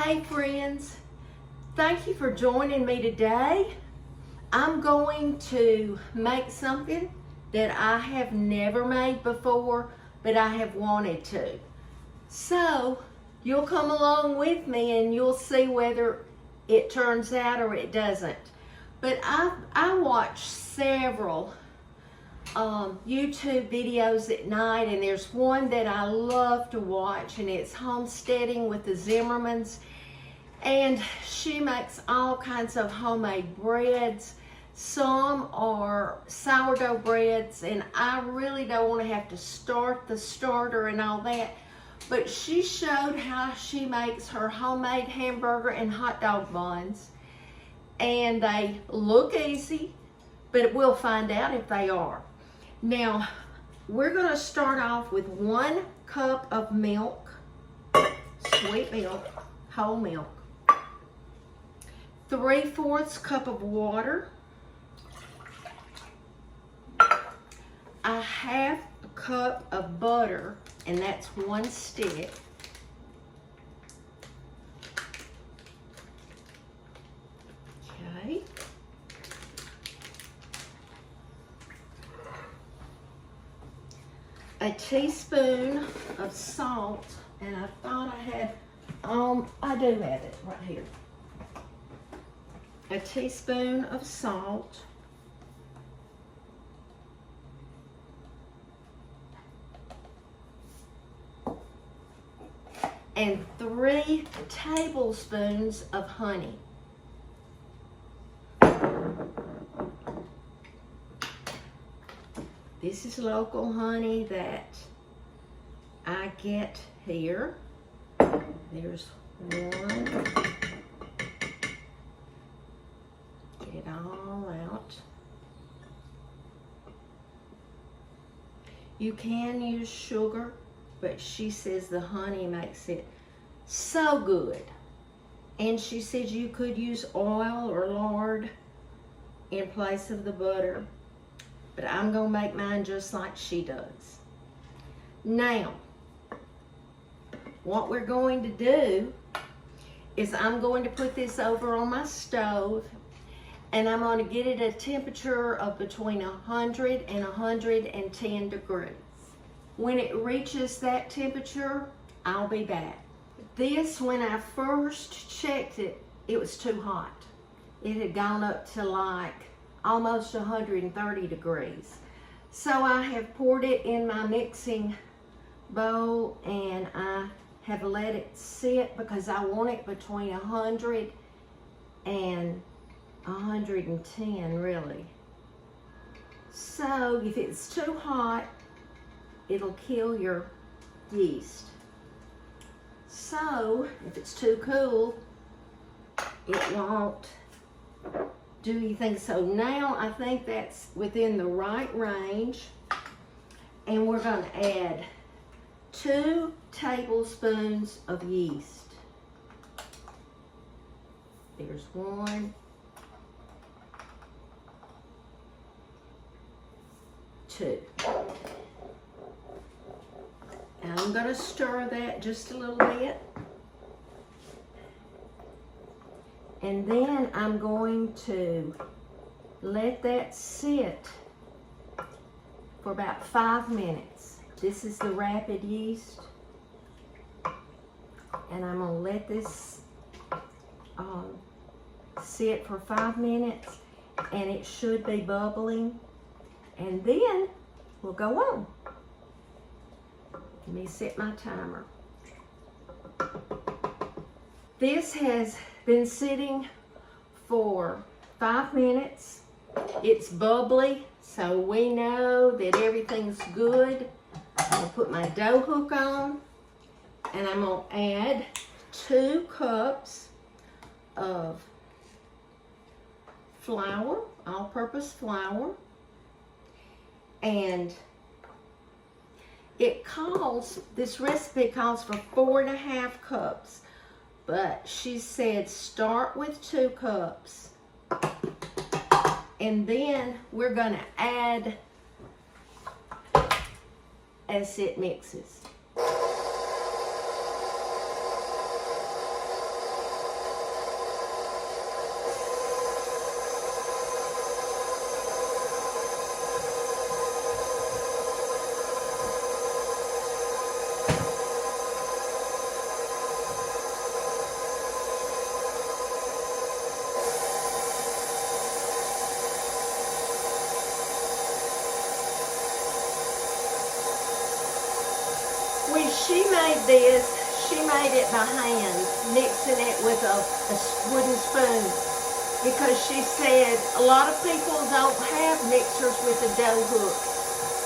Hey friends, thank you for joining me today. I'm going to make something that I have never made before, but I have wanted to. So you'll come along with me and you'll see whether it turns out or it doesn't. But I watch several YouTube videos at night, and there's one that I love to watch, and it's Homesteading with the Zimmermans. And she makes all kinds of homemade breads. Some are sourdough breads, and I really don't want to have to start the starter and all that. But she showed how she makes her homemade hamburger and hot dog buns. And they look easy, but we'll find out if they are. Now, we're going to start off with 1 cup of milk, sweet milk, whole milk, 3/4 cup of water, 1/2 cup of butter, and that's 1 stick, okay, a teaspoon of salt, and I thought I had, I do have it right here. A teaspoon of salt, and 3 tablespoons of honey. This is local honey that I get here. There's 1. Get it all out. You can use sugar, but she says the honey makes it so good. And she says you could use oil or lard in place of the butter. But I'm going to make mine just like she does. Now, what we're going to do is I'm going to put this over on my stove, and I'm going to get it at a temperature of between 100 and 110 degrees. When it reaches that temperature, I'll be back. This, when I first checked it, it was too hot. It had gone up to like almost 130 degrees. So I have poured it in my mixing bowl, and I have let it sit because I want it between 100 and 110 really. So if it's too hot, it'll kill your yeast. So if it's too cool, it won't do anything. So now I think that's within the right range, and we're going to add 2 tablespoons of yeast. There's 1, 2. And I'm going to stir that just a little bit. And then I'm going to let that sit for about 5 minutes. This is the rapid yeast. And I'm going to let this sit for 5 minutes, and it should be bubbling. And then we'll go on. Let me set my timer. This has been sitting for 5 minutes. It's bubbly, so we know that everything's good. I'm gonna put my dough hook on, and I'm gonna add 2 cups of flour, all-purpose flour, and this recipe calls for 4.5 cups. But she said start with 2 cups, and then we're going to add as it mixes. she made this, she made it by hand, mixing it with a wooden spoon. Because she said a lot of people don't have mixers with a dough hook.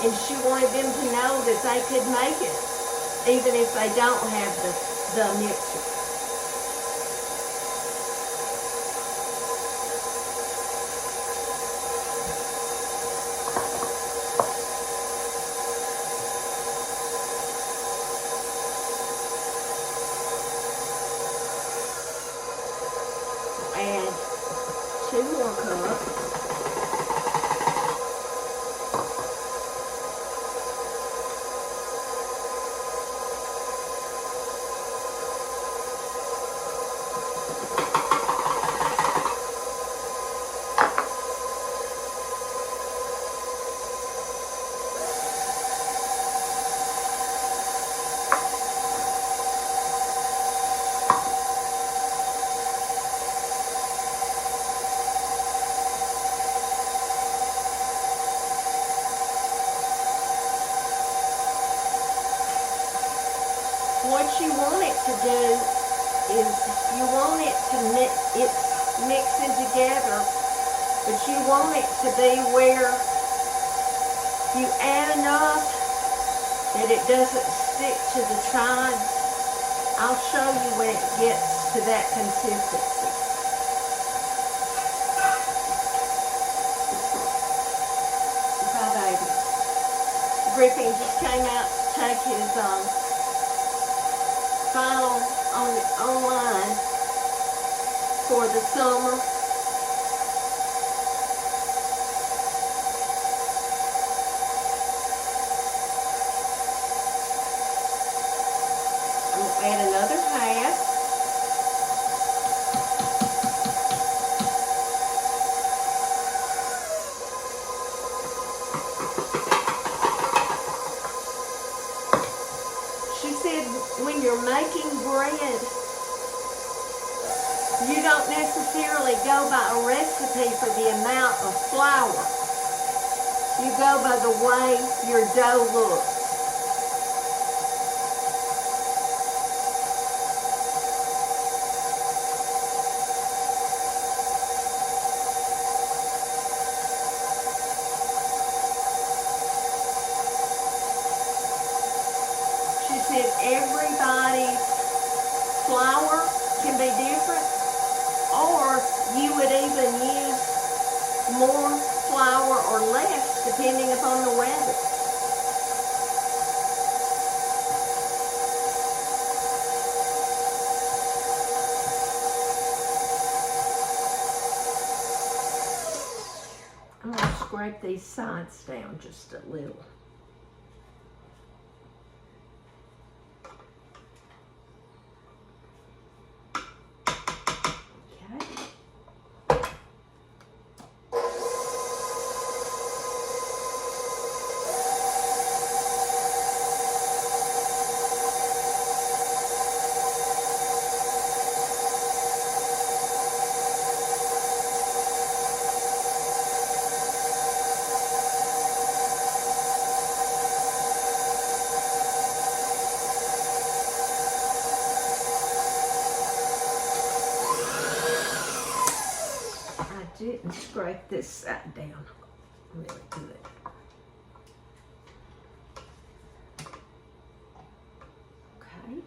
And she wanted them to know that they could make it, even if they don't have the mixer. Add 2 more cups. What you want it to do is you want it to it's mixing together, but you want it to be where you add enough that it doesn't stick to the sides. I'll show you when it gets to that consistency. Bye, baby. Griffin just came out to take his final online for the summer. I'm going to add another half. She said when you're making bread, you don't necessarily go by a recipe for the amount of flour. You go by the way your dough looks. She said everybody's flour can be different, or you would even use more flour or less depending upon the weather. I'm going to scrape these sides down just a little. Didn't scrape this side down really good. Okay.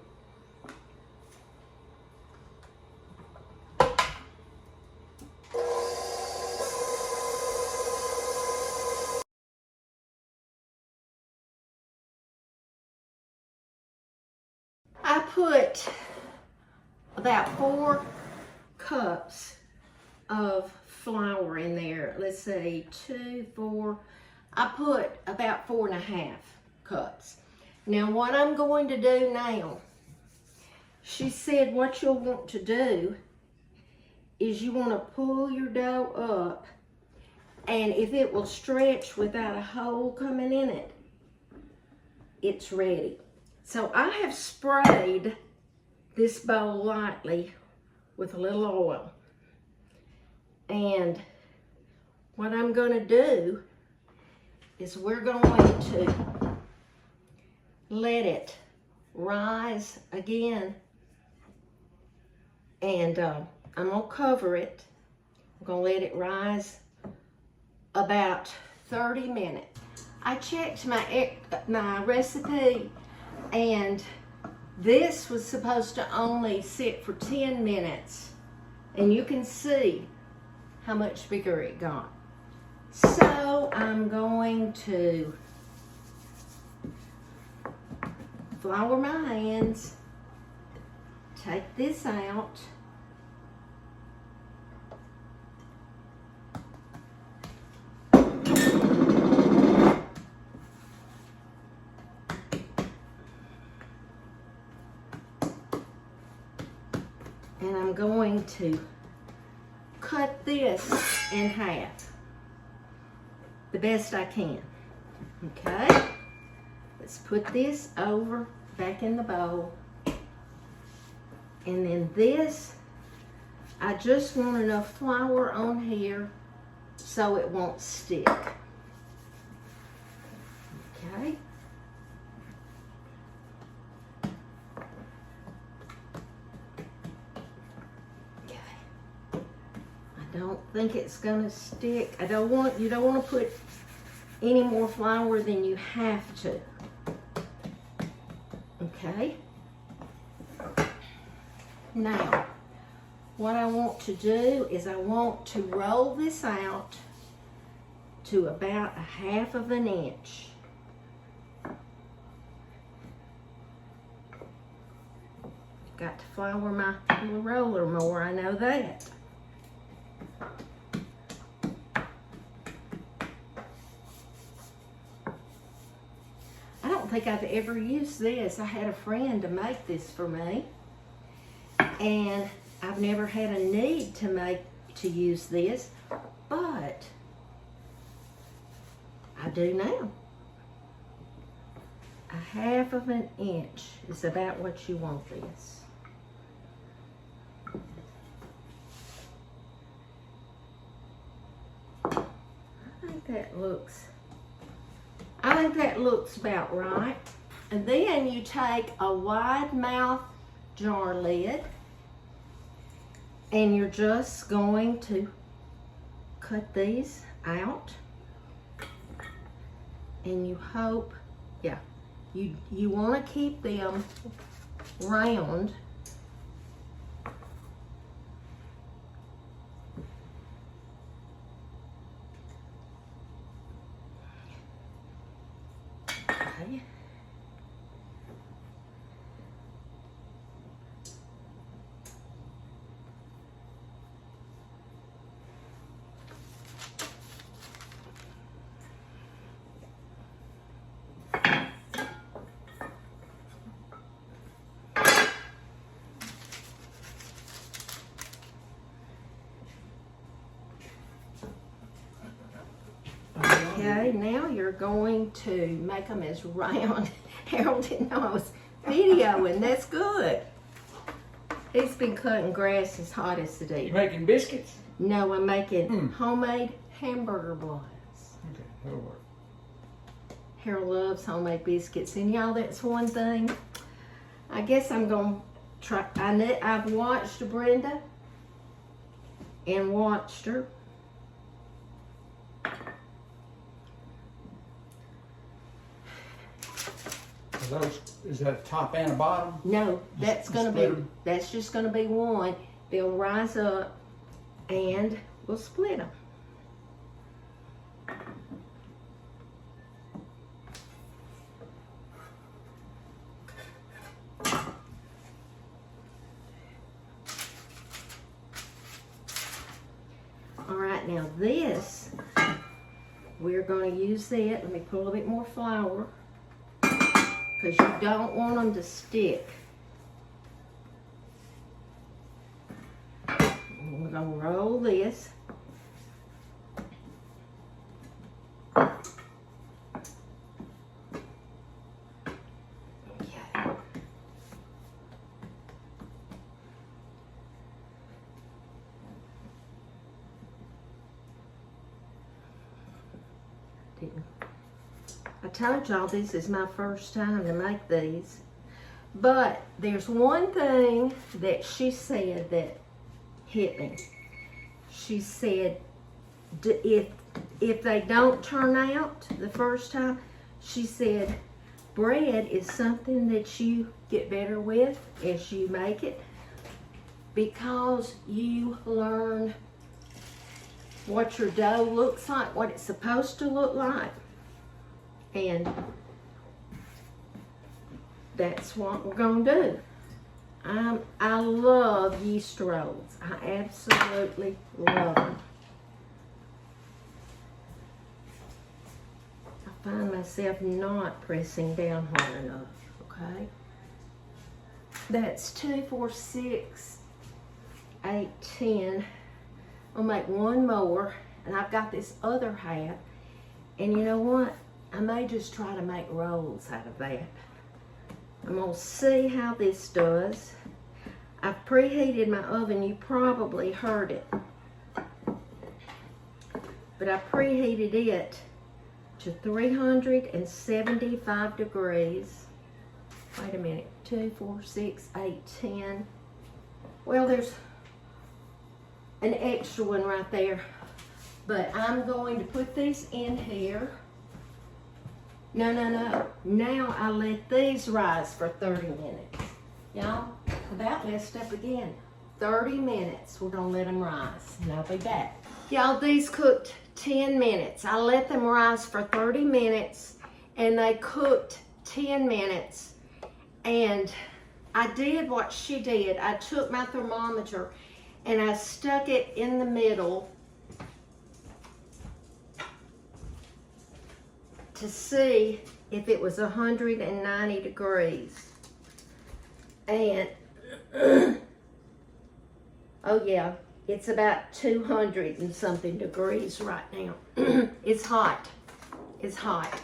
I put about 4 cups of flour in there. Let's see, 2, 4. I put about 4.5 cups. Now what I'm going to do now, she said what you'll want to do is you want to pull your dough up, and if it will stretch without a hole coming in it, it's ready. So I have sprayed this bowl lightly with a little oil. And what I'm going to do is we're going to let it rise again. And I'm gonna cover it. I'm gonna let it rise about 30 minutes. I checked my recipe, and this was supposed to only sit for 10 minutes. And you can see how much bigger it got. So I'm going to flour my hands, take this out, and I'm going to cut this in half the best I can. Okay, let's put this over back in the bowl. And then this, I just want enough flour on here so it won't stick. Okay. I don't think it's gonna stick. You don't want to put any more flour than you have to. Okay. Now, what I want to do is I want to roll this out to about 1/2 of an inch. Got to flour my little roller more, I know that. I don't think I've ever used this. I had a friend to make this for me, and I've never had a need to use this, but I do now. 1/2 of an inch is about what you want this. I think that looks about right. And then you take a wide mouth jar lid, and you're just going to cut these out. And you hope, yeah, you want to keep them round. Okay. Okay, now you're going to make them as round. Harold didn't know I was videoing. That's good. He's been cutting grass as hot as today. You making biscuits? No, I'm making homemade hamburger buns. Okay, that'll work. Harold loves homemade biscuits, and y'all, that's one thing. I guess I'm gonna try. I've watched Brenda and watched her. Is that a top and a bottom? No, that's just gonna be one. They'll rise up, and we'll split them. All right, now this, we're going to use that. Let me put a little bit more flour, because you don't want them to stick. We're going to roll this. I told y'all this is my first time to make these, But there's one thing that she said that hit me. She said, if they don't turn out the first time, she said, bread is something that you get better with as you make it, because you learn what your dough looks like, what it's supposed to look like. And that's what we're gonna do. I love yeast rolls. I absolutely love them. I find myself not pressing down hard enough, okay? That's 2, 4, 6, 8, 10. I'll make one more, and I've got this other half. And you know what? I may just try to make rolls out of that. I'm gonna see how this does. I've preheated my oven. You probably heard it. But I preheated it to 375 degrees. Wait a minute. 2, 4, 6, 8, 10. Well, there's an extra one right there. But I'm going to put these in here. No. Now I let these rise for 30 minutes. Y'all, about messed up again. 30 minutes, we're gonna let them rise, and I'll be back. Y'all, these cooked 10 minutes. I let them rise for 30 minutes, and they cooked 10 minutes. And I did what she did. I took my thermometer, and I stuck it in the middle to see if it was 190 degrees. And oh yeah, it's about 200 and something degrees right now. It's hot. It's hot.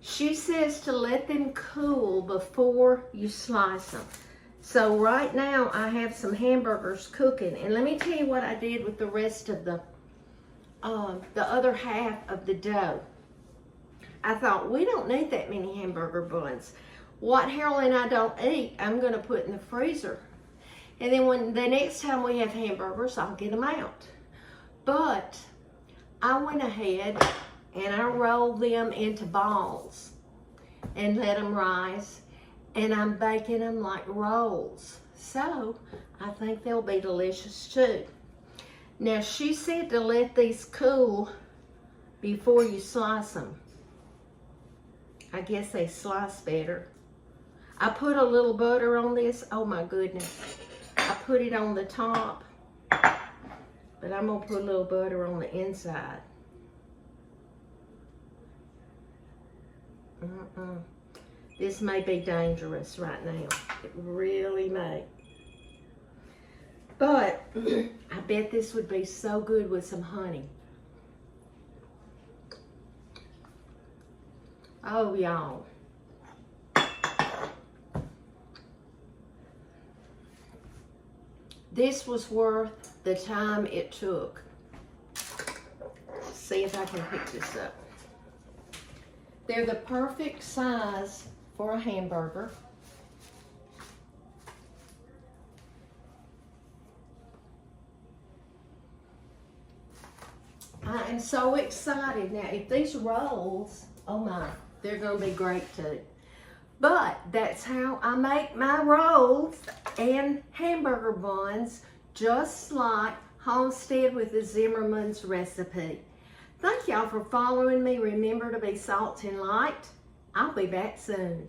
She says to let them cool before you slice them. So right now I have some hamburgers cooking, and let me tell you what I did with the rest of the other half of the dough. I thought, we don't need that many hamburger buns. What Harold and I don't eat, I'm gonna put in the freezer. And then when the next time we have hamburgers, I'll get them out. But I went ahead and I rolled them into balls and let them rise. And I'm baking them like rolls. So I think they'll be delicious too. Now she said to let these cool before you slice them. I guess they slice better. I put a little butter on this. Oh my goodness. I put it on the top, but I'm gonna put a little butter on the inside. This may be dangerous right now. It really may. But I bet this would be so good with some honey. Oh, y'all. This was worth the time it took. Let's see if I can pick this up. They're the perfect size for a hamburger. I am so excited. Now, if these rolls, oh my, they're gonna be great too. But that's how I make my rolls and hamburger buns, just like Homestead with the Zimmermans recipe. Thank y'all for following me. Remember to be salt and light. I'll be back soon.